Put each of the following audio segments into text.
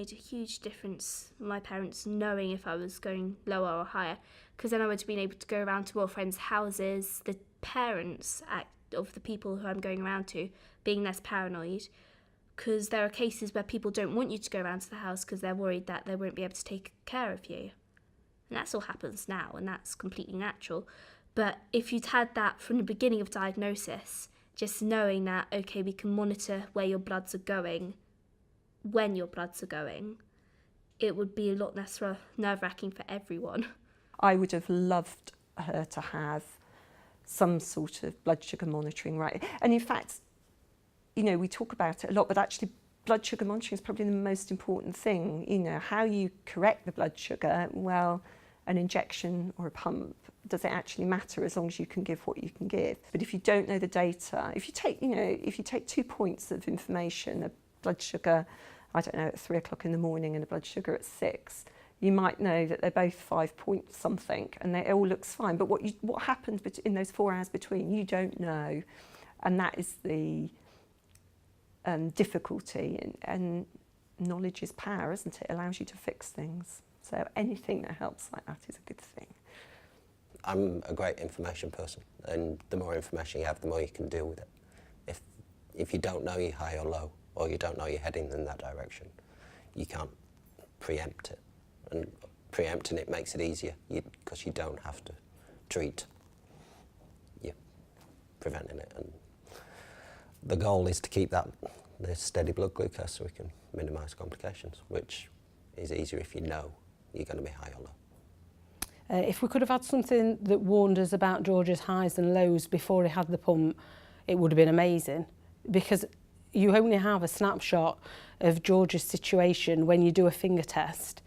made a huge difference, my parents knowing if I was going lower or higher, because then I would have been able to go around to more friends' houses, the parents of the people who I'm going around to being less paranoid, because there are cases where people don't want you to go around to the house because they're worried that they won't be able to take care of you. And that still happens now, and that's completely natural. But if you'd had that from the beginning of diagnosis, just knowing that, okay, we can monitor where your bloods are going, when your bloods are going, it would be a lot less nerve-wracking for everyone. I would have loved her to have some sort of blood sugar monitoring, right? And in fact, you know, we talk about it a lot, but actually blood sugar monitoring is probably the most important thing. You know, how you correct the blood sugar, well, an injection or a pump, does it actually matter as long as you can give what you can give? But if you don't know the data, if you take 2 points of information, a blood sugar, I don't know, at 3 o'clock in the morning and a blood sugar at 6, you might know that they're both 5 point something and it all looks fine. But what happened in those 4 hours between, you don't know. And that is the difficulty. And knowledge is power, isn't it? It allows you to fix things. So anything that helps like that is a good thing. I'm a great information person, and the more information you have, the more you can deal with it. If you don't know you're high or low, or you don't know you're heading in that direction, you can't preempt it. And preempting it makes it easier, because you don't have to treat. You're preventing it. And the goal is to keep the steady blood glucose so we can minimise complications, which is easier if you know you're going to be high or low. If we could have had something that warned us about George's highs and lows before he had the pump, it would have been amazing, because you only have a snapshot of George's situation when you do a finger test,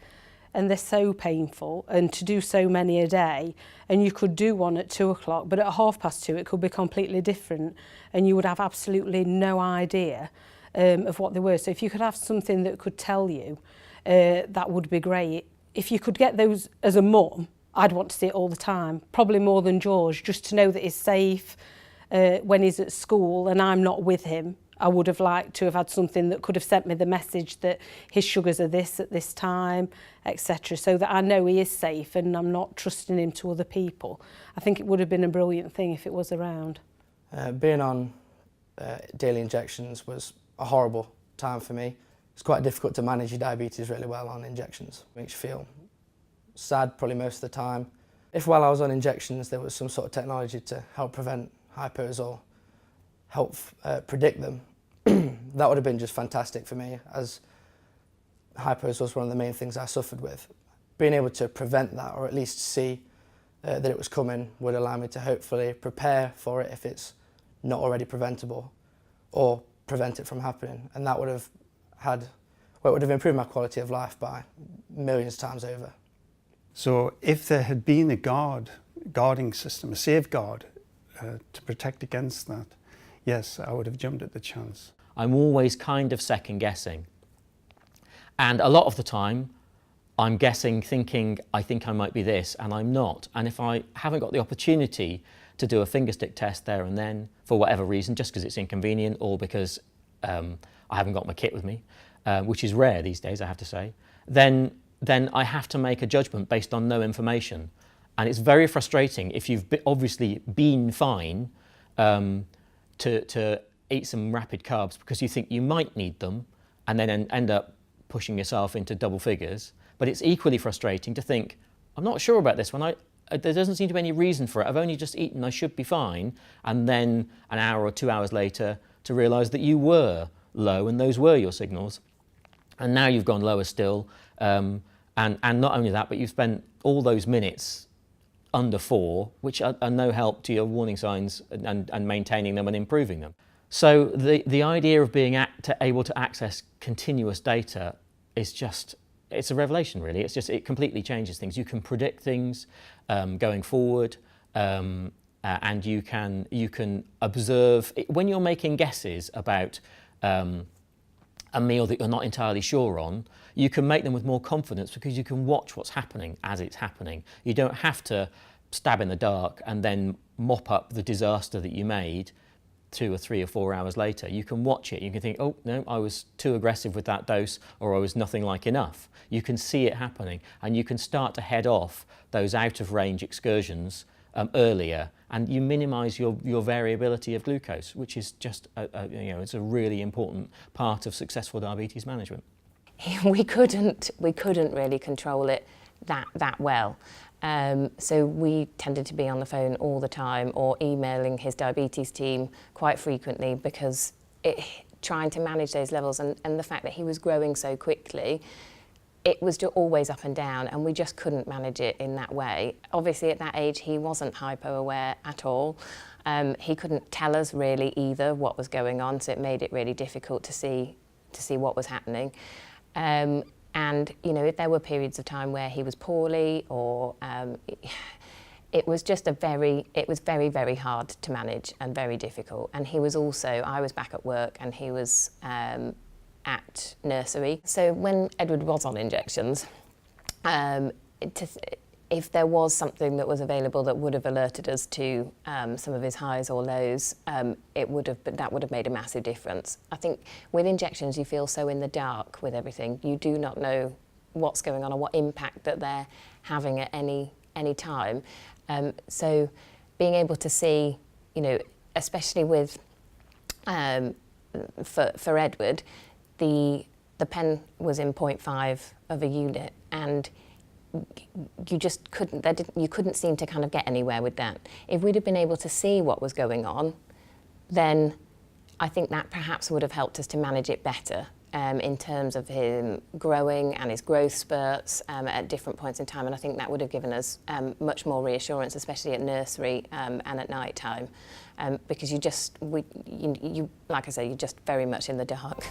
and they're so painful, and to do so many a day, and you could do one at 2 o'clock, but at 2:30 it could be completely different, and you would have absolutely no idea of what they were. So if you could have something that could tell you, that would be great. If you could get those as a mum, I'd want to see it all the time, probably more than George, just to know that he's safe when he's at school and I'm not with him. I would have liked to have had something that could have sent me the message that his sugars are this at this time, etc., so that I know he is safe and I'm not trusting him to other people. I think it would have been a brilliant thing if it was around. Being on daily injections was a horrible time for me. It's quite difficult to manage your diabetes really well on injections. It makes you feel sad probably most of the time. If while I was on injections there was some sort of technology to help prevent hypos or help predict them, that would have been just fantastic for me, as hypos was one of the main things I suffered with. Being able to prevent that, or at least see that it was coming, would allow me to hopefully prepare for it if it's not already preventable, or prevent it from happening. And that would have it would have improved my quality of life by millions of times over. So if there had been a guarding system, a safeguard to protect against that, yes, I would have jumped at the chance. I'm always kind of second guessing. And a lot of the time, I'm guessing, thinking, I think I might be this, and I'm not. And if I haven't got the opportunity to do a fingerstick test there and then, for whatever reason, just because it's inconvenient or because I haven't got my kit with me, which is rare these days, I have to say, then I have to make a judgment based on no information. And it's very frustrating if you've obviously been fine to eat some rapid carbs because you think you might need them and then end up pushing yourself into double figures. But it's equally frustrating to think, I'm not sure about this one. There doesn't seem to be any reason for it. I've only just eaten, I should be fine. And then an hour or 2 hours later to realise that you were low and those were your signals. And now you've gone lower still. And not only that, but you've spent all those minutes under 4, which are no help to your warning signs and maintaining them and improving them. So the idea of being able to access continuous data is just, it's a revelation really. It completely changes things. You can predict things going forward, and you can observe. When you're making guesses about a meal that you're not entirely sure on, you can make them with more confidence because you can watch what's happening as it's happening. You don't have to stab in the dark and then mop up the disaster that you made. 2 or 3 or 4 hours later, you can watch it. You can think, oh, no, I was too aggressive with that dose, or I was nothing like enough. You can see it happening, and you can start to head off those out-of-range excursions earlier, and you minimise your variability of glucose, which is just, it's a really important part of successful diabetes management. We couldn't really control it that well. So we tended to be on the phone all the time or emailing his diabetes team quite frequently, because trying to manage those levels and the fact that he was growing so quickly, it was just always up and down, and we just couldn't manage it in that way. Obviously at that age he wasn't hypo-aware at all. He couldn't tell us really either what was going on, so it made it really difficult to see what was happening. And if there were periods of time where he was poorly, or it was just very, very hard to manage and very difficult. And he was also, I was back at work and he was at nursery. So when Edward was on injections, if there was something that was available that would have alerted us to some of his highs or lows, that would have made a massive difference. I think with injections you feel so in the dark with everything. You do not know what's going on or what impact that they're having at any time. So being able to see, especially with for Edward, the pen was in 0.5 of a unit, and you just couldn't seem to kind of get anywhere with that. If we'd have been able to see what was going on, then I think that perhaps would have helped us to manage it better in terms of him growing and his growth spurts at different points in time. And I think that would have given us much more reassurance, especially at nursery and at night time, because like I say, you're just very much in the dark.